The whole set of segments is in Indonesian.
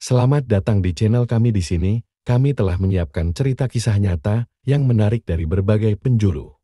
Selamat datang di channel kami di sini. Kami telah menyiapkan cerita kisah nyata yang menarik dari berbagai penjuru.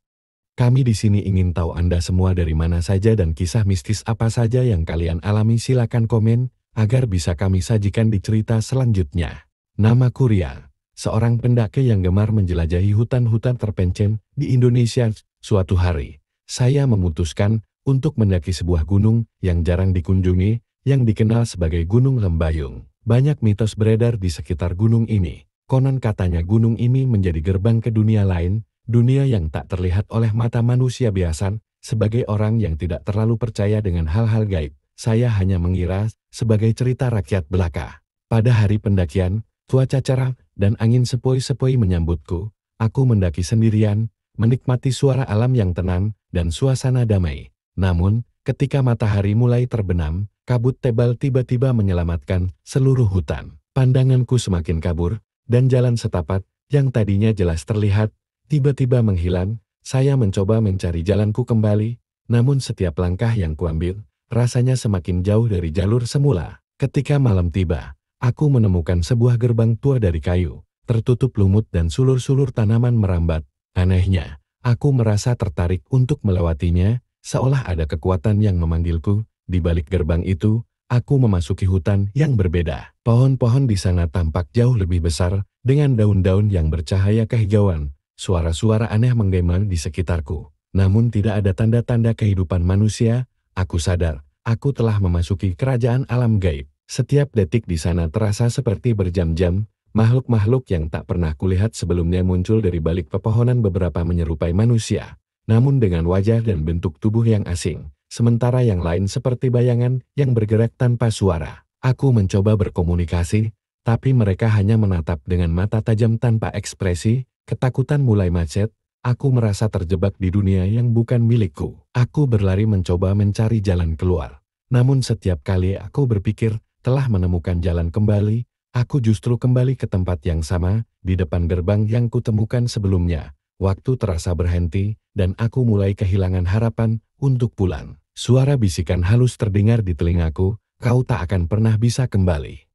Kami di sini ingin tahu Anda semua dari mana saja dan kisah mistis apa saja yang kalian alami. Silakan komen agar bisa kami sajikan di cerita selanjutnya. Namaku Rian, seorang pendaki yang gemar menjelajahi hutan-hutan terpencil di Indonesia. Suatu hari, saya memutuskan untuk mendaki sebuah gunung yang jarang dikunjungi, yang dikenal sebagai Gunung Lembayung. Banyak mitos beredar di sekitar gunung ini. Konon katanya gunung ini menjadi gerbang ke dunia lain, dunia yang tak terlihat oleh mata manusia biasa. Sebagai orang yang tidak terlalu percaya dengan hal-hal gaib, saya hanya mengira sebagai cerita rakyat belaka. Pada hari pendakian, cuaca cerah dan angin sepoi-sepoi menyambutku. Aku mendaki sendirian, menikmati suara alam yang tenang dan suasana damai. Namun, ketika matahari mulai terbenam, kabut tebal tiba-tiba menyelamatkan seluruh hutan. Pandanganku semakin kabur, dan jalan setapak yang tadinya jelas terlihat, tiba-tiba menghilang. Saya mencoba mencari jalanku kembali, namun setiap langkah yang kuambil, rasanya semakin jauh dari jalur semula. Ketika malam tiba, aku menemukan sebuah gerbang tua dari kayu, tertutup lumut dan sulur-sulur tanaman merambat. Anehnya, aku merasa tertarik untuk melewatinya, seolah ada kekuatan yang memanggilku. Di balik gerbang itu, aku memasuki hutan yang berbeda. Pohon-pohon di sana tampak jauh lebih besar, dengan daun-daun yang bercahaya kehijauan. Suara-suara aneh menggema di sekitarku. Namun tidak ada tanda-tanda kehidupan manusia. Aku sadar, aku telah memasuki kerajaan alam gaib. Setiap detik di sana terasa seperti berjam-jam. Makhluk-makhluk yang tak pernah kulihat sebelumnya muncul dari balik pepohonan, beberapa menyerupai manusia, namun dengan wajah dan bentuk tubuh yang asing. Sementara yang lain seperti bayangan yang bergerak tanpa suara. Aku mencoba berkomunikasi, tapi mereka hanya menatap dengan mata tajam tanpa ekspresi. Ketakutan mulai macet, aku merasa terjebak di dunia yang bukan milikku. Aku berlari mencoba mencari jalan keluar. Namun setiap kali aku berpikir telah menemukan jalan kembali, aku justru kembali ke tempat yang sama, di depan gerbang yang kutemukan sebelumnya. Waktu terasa berhenti, dan aku mulai kehilangan harapan untuk pulang. Suara bisikan halus terdengar di telingaku, kau tak akan pernah bisa kembali.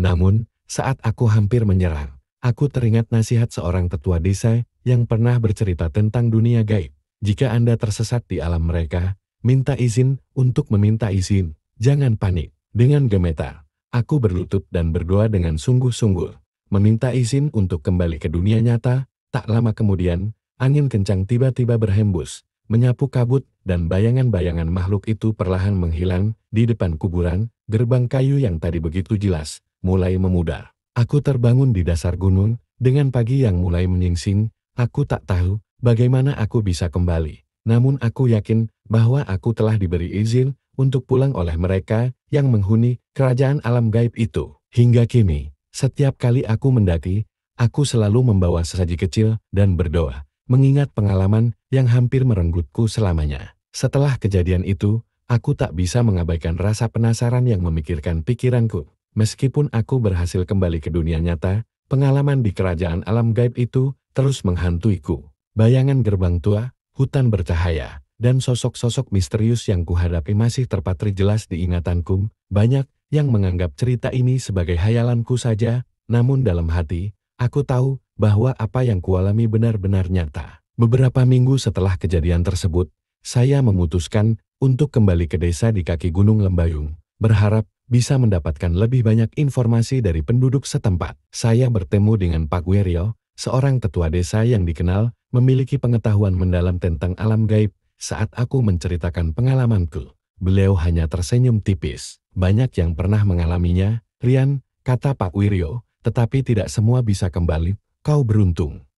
Namun, saat aku hampir menyerah, aku teringat nasihat seorang tetua desa yang pernah bercerita tentang dunia gaib. Jika Anda tersesat di alam mereka, minta izin untuk meminta izin. Jangan panik. Dengan gemetar, aku berlutut dan berdoa dengan sungguh-sungguh, meminta izin untuk kembali ke dunia nyata. Tak lama kemudian, angin kencang tiba-tiba berhembus, menyapu kabut, dan bayangan-bayangan makhluk itu perlahan menghilang. Di depan kuburan, gerbang kayu yang tadi begitu jelas mulai memudar. Aku terbangun di dasar gunung, dengan pagi yang mulai menyingsing. Aku tak tahu bagaimana aku bisa kembali. Namun aku yakin bahwa aku telah diberi izin untuk pulang oleh mereka yang menghuni kerajaan alam gaib itu. Hingga kini, setiap kali aku mendaki, aku selalu membawa sesaji kecil dan berdoa, mengingat pengalaman yang hampir merenggutku selamanya. Setelah kejadian itu, aku tak bisa mengabaikan rasa penasaran yang memikirkan pikiranku. Meskipun aku berhasil kembali ke dunia nyata, pengalaman di kerajaan alam gaib itu terus menghantuiku. Bayangan gerbang tua, hutan bercahaya, dan sosok-sosok misterius yang kuhadapi masih terpatri jelas di ingatanku. Banyak yang menganggap cerita ini sebagai hayalanku saja, namun dalam hati, aku tahu bahwa apa yang kualami benar-benar nyata. Beberapa minggu setelah kejadian tersebut, saya memutuskan untuk kembali ke desa di kaki Gunung Lembayung, berharap bisa mendapatkan lebih banyak informasi dari penduduk setempat. Saya bertemu dengan Pak Wiryo, seorang tetua desa yang dikenal memiliki pengetahuan mendalam tentang alam gaib. Saat aku menceritakan pengalamanku, beliau hanya tersenyum tipis. Banyak yang pernah mengalaminya, Rian, kata Pak Wiryo, tetapi tidak semua bisa kembali. Kau beruntung.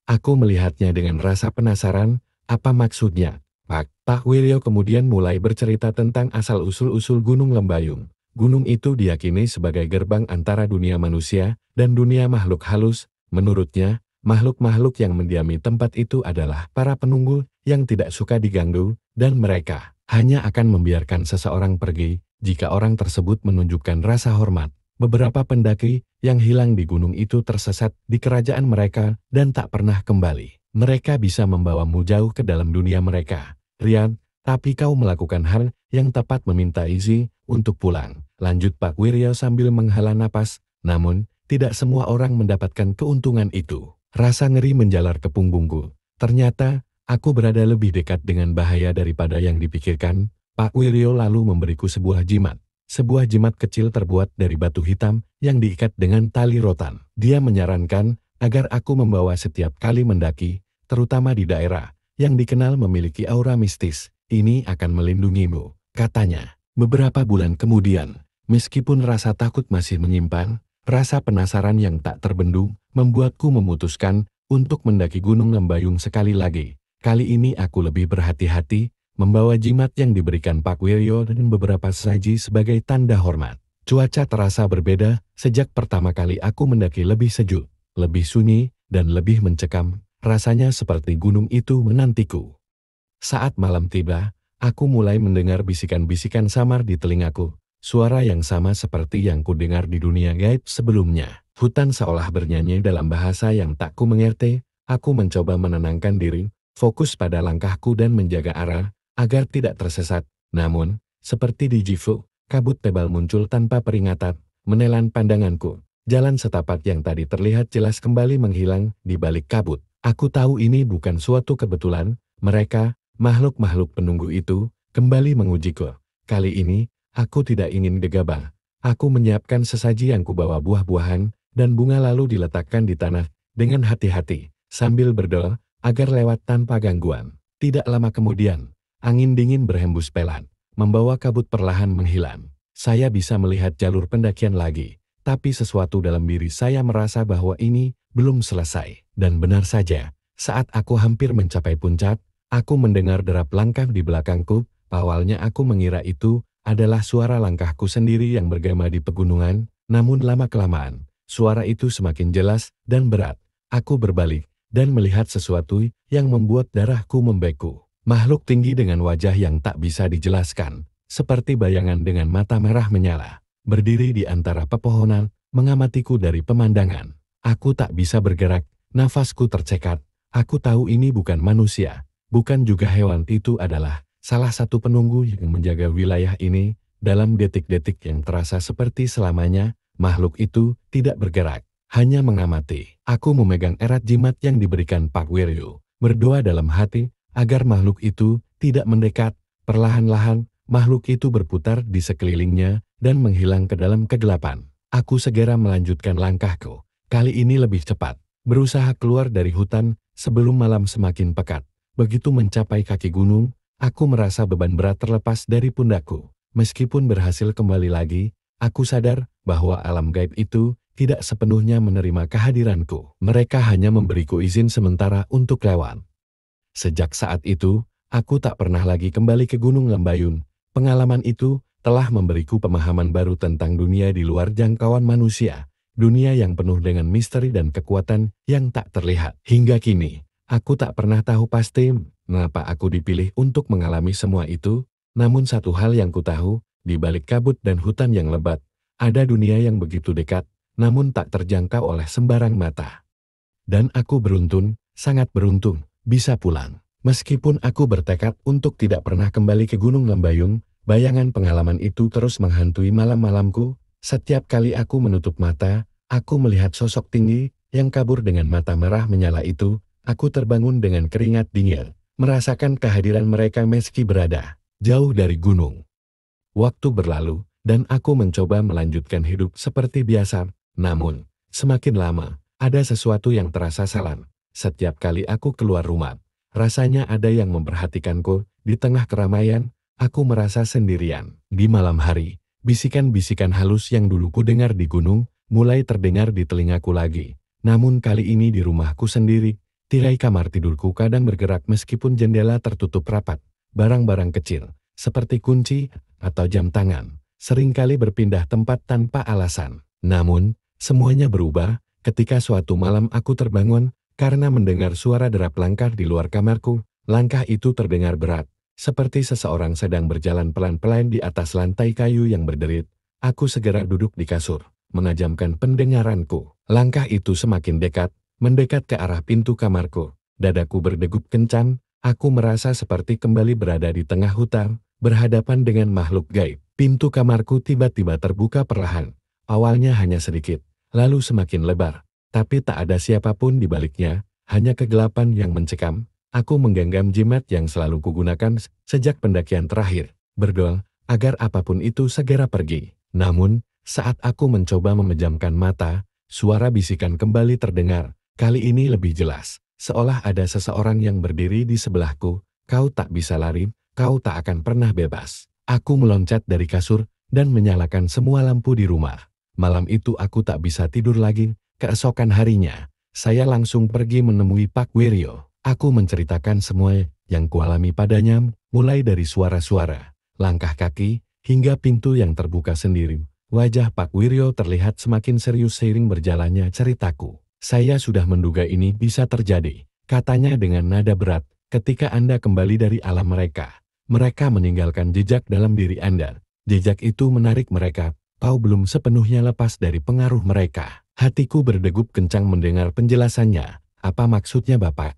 Aku melihatnya dengan rasa penasaran. Apa maksudnya, Pak? Pak Wiryo kemudian mulai bercerita tentang asal-usul Gunung Lembayung. Gunung itu diyakini sebagai gerbang antara dunia manusia dan dunia makhluk halus. Menurutnya, makhluk-makhluk yang mendiami tempat itu adalah para penunggu yang tidak suka diganggu, dan mereka hanya akan membiarkan seseorang pergi jika orang tersebut menunjukkan rasa hormat. Beberapa pendaki yang hilang di gunung itu tersesat di kerajaan mereka dan tak pernah kembali. Mereka bisa membawamu jauh ke dalam dunia mereka, Rian, tapi kau melakukan hal yang tepat, meminta izin untuk pulang, lanjut Pak Wiryo sambil menghela napas. Namun, tidak semua orang mendapatkan keuntungan itu. Rasa ngeri menjalar ke punggungku. Ternyata, aku berada lebih dekat dengan bahaya daripada yang dipikirkan. Pak Wiryo lalu memberiku sebuah jimat. Sebuah jimat kecil terbuat dari batu hitam yang diikat dengan tali rotan. Dia menyarankan agar aku membawa setiap kali mendaki, terutama di daerah yang dikenal memiliki aura mistis. Ini akan melindungimu, katanya. Beberapa bulan kemudian, meskipun rasa takut masih menyimpan, rasa penasaran yang tak terbendung membuatku memutuskan untuk mendaki Gunung Lembayung sekali lagi. Kali ini aku lebih berhati-hati, membawa jimat yang diberikan Pak Wiryo dan beberapa sesaji sebagai tanda hormat. Cuaca terasa berbeda sejak pertama kali aku mendaki, lebih sejuk, lebih sunyi, dan lebih mencekam. Rasanya seperti gunung itu menantiku. Saat malam tiba, aku mulai mendengar bisikan-bisikan samar di telingaku. Suara yang sama seperti yang kudengar di dunia gaib sebelumnya. Hutan seolah bernyanyi dalam bahasa yang tak ku mengerti. Aku mencoba menenangkan diri, fokus pada langkahku dan menjaga arah agar tidak tersesat. Namun, seperti di Jifu, kabut tebal muncul tanpa peringatan, menelan pandanganku. Jalan setapak yang tadi terlihat jelas kembali menghilang di balik kabut. Aku tahu ini bukan suatu kebetulan. Mereka, makhluk-makhluk penunggu itu, kembali mengujiku. Kali ini, aku tidak ingin gegabah. Aku menyiapkan sesaji yang kubawa, buah-buahan dan bunga, lalu diletakkan di tanah dengan hati-hati, sambil berdoa agar lewat tanpa gangguan. Tidak lama kemudian, angin dingin berhembus pelan, membawa kabut perlahan menghilang. Saya bisa melihat jalur pendakian lagi, tapi sesuatu dalam diri saya merasa bahwa ini belum selesai. Dan benar saja, saat aku hampir mencapai puncak, aku mendengar derap langkah di belakangku. Awalnya aku mengira itu adalah suara langkahku sendiri yang bergema di pegunungan, namun lama-kelamaan, suara itu semakin jelas dan berat. Aku berbalik dan melihat sesuatu yang membuat darahku membeku. Makhluk tinggi dengan wajah yang tak bisa dijelaskan, seperti bayangan dengan mata merah menyala, berdiri di antara pepohonan, mengamatiku dari pemandangan. Aku tak bisa bergerak, nafasku tercekat. Aku tahu ini bukan manusia, bukan juga hewan. Itu adalah salah satu penunggu yang menjaga wilayah ini. Dalam detik-detik yang terasa seperti selamanya, makhluk itu tidak bergerak, hanya mengamati. Aku memegang erat jimat yang diberikan Pak Wiryo, berdoa dalam hati agar makhluk itu tidak mendekat. Perlahan-lahan, makhluk itu berputar di sekelilingnya dan menghilang ke dalam kegelapan. Aku segera melanjutkan langkahku, kali ini lebih cepat, berusaha keluar dari hutan sebelum malam semakin pekat. Begitu mencapai kaki gunung, aku merasa beban berat terlepas dari pundakku. Meskipun berhasil kembali lagi, aku sadar bahwa alam gaib itu tidak sepenuhnya menerima kehadiranku. Mereka hanya memberiku izin sementara untuk lewat. Sejak saat itu, aku tak pernah lagi kembali ke Gunung Lembayung. Pengalaman itu telah memberiku pemahaman baru tentang dunia di luar jangkauan manusia. Dunia yang penuh dengan misteri dan kekuatan yang tak terlihat. Hingga kini, aku tak pernah tahu pasti mengapa aku dipilih untuk mengalami semua itu. Namun satu hal yang ku tahu, di balik kabut dan hutan yang lebat, ada dunia yang begitu dekat, namun tak terjangkau oleh sembarang mata. Dan aku beruntung, sangat beruntung, bisa pulang. Meskipun aku bertekad untuk tidak pernah kembali ke Gunung Lembayung, bayangan pengalaman itu terus menghantui malam-malamku. Setiap kali aku menutup mata, aku melihat sosok tinggi yang kabur dengan mata merah menyala itu. Aku terbangun dengan keringat dingin, merasakan kehadiran mereka meski berada jauh dari gunung. Waktu berlalu, dan aku mencoba melanjutkan hidup seperti biasa. Namun, semakin lama, ada sesuatu yang terasa salah. Setiap kali aku keluar rumah, rasanya ada yang memperhatikanku. Di tengah keramaian, aku merasa sendirian. Di malam hari, bisikan-bisikan halus yang dulu ku dengar di gunung, mulai terdengar di telingaku lagi. Namun kali ini di rumahku sendiri, tirai kamar tidurku kadang bergerak meskipun jendela tertutup rapat. Barang-barang kecil, seperti kunci atau jam tangan, seringkali berpindah tempat tanpa alasan. Namun, semuanya berubah ketika suatu malam aku terbangun karena mendengar suara derap langkah di luar kamarku. Langkah itu terdengar berat, seperti seseorang sedang berjalan pelan-pelan di atas lantai kayu yang berderit. Aku segera duduk di kasur, menajamkan pendengaranku. Langkah itu semakin dekat, mendekat ke arah pintu kamarku. Dadaku berdegup kencang, aku merasa seperti kembali berada di tengah hutan, berhadapan dengan makhluk gaib. Pintu kamarku tiba-tiba terbuka perlahan. Awalnya hanya sedikit, lalu semakin lebar. Tapi tak ada siapapun di baliknya, hanya kegelapan yang mencekam. Aku menggenggam jimat yang selalu kugunakan sejak pendakian terakhir, berdoa agar apapun itu segera pergi. Namun, saat aku mencoba memejamkan mata, suara bisikan kembali terdengar, kali ini lebih jelas. Seolah ada seseorang yang berdiri di sebelahku, kau tak bisa lari, kau tak akan pernah bebas. Aku meloncat dari kasur dan menyalakan semua lampu di rumah. Malam itu aku tak bisa tidur lagi. Keesokan harinya, saya langsung pergi menemui Pak Wiryo. Aku menceritakan semua yang kualami padanya, mulai dari suara-suara, langkah kaki, hingga pintu yang terbuka sendiri. Wajah Pak Wiryo terlihat semakin serius seiring berjalannya ceritaku. Saya sudah menduga ini bisa terjadi, katanya dengan nada berat, ketika Anda kembali dari alam mereka. Mereka meninggalkan jejak dalam diri Anda. Jejak itu menarik mereka. Kau belum sepenuhnya lepas dari pengaruh mereka. Hatiku berdegup kencang mendengar penjelasannya. Apa maksudnya Bapak?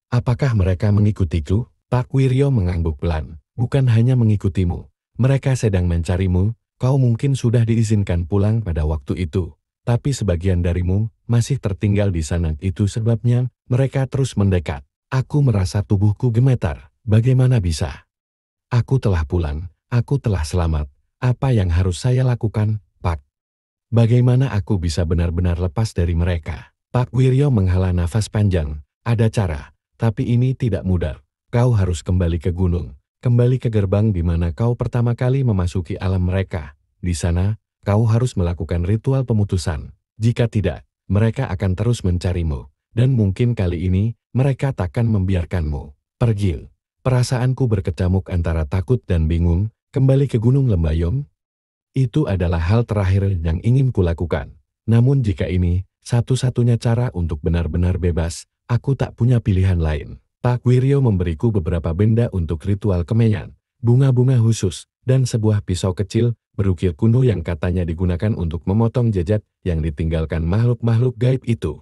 Apakah mereka mengikutiku? Pak Wiryo mengangguk pelan. Bukan hanya mengikutimu. Mereka sedang mencarimu. Kau mungkin sudah diizinkan pulang pada waktu itu. Tapi sebagian darimu masih tertinggal di sana. Itu sebabnya mereka terus mendekat. Aku merasa tubuhku gemetar. Bagaimana bisa? Aku telah pulang. Aku telah selamat. Apa yang harus saya lakukan, Pak? Bagaimana aku bisa benar-benar lepas dari mereka? Pak Wiryo menghela nafas panjang. Ada cara, tapi ini tidak mudah. Kau harus kembali ke gunung. Kembali ke gerbang di mana kau pertama kali memasuki alam mereka. Di sana, kau harus melakukan ritual pemutusan. Jika tidak, mereka akan terus mencarimu. Dan mungkin kali ini, mereka takkan membiarkanmu pergi. Perasaanku berkecamuk antara takut dan bingung. Kembali ke Gunung Lembayong? Itu adalah hal terakhir yang ingin kulakukan. Namun jika ini satu-satunya cara untuk benar-benar bebas, aku tak punya pilihan lain. Pak Wiryo memberiku beberapa benda untuk ritual kemenyan, bunga-bunga khusus, dan sebuah pisau kecil berukir kuno yang katanya digunakan untuk memotong jejak yang ditinggalkan makhluk-makhluk gaib itu.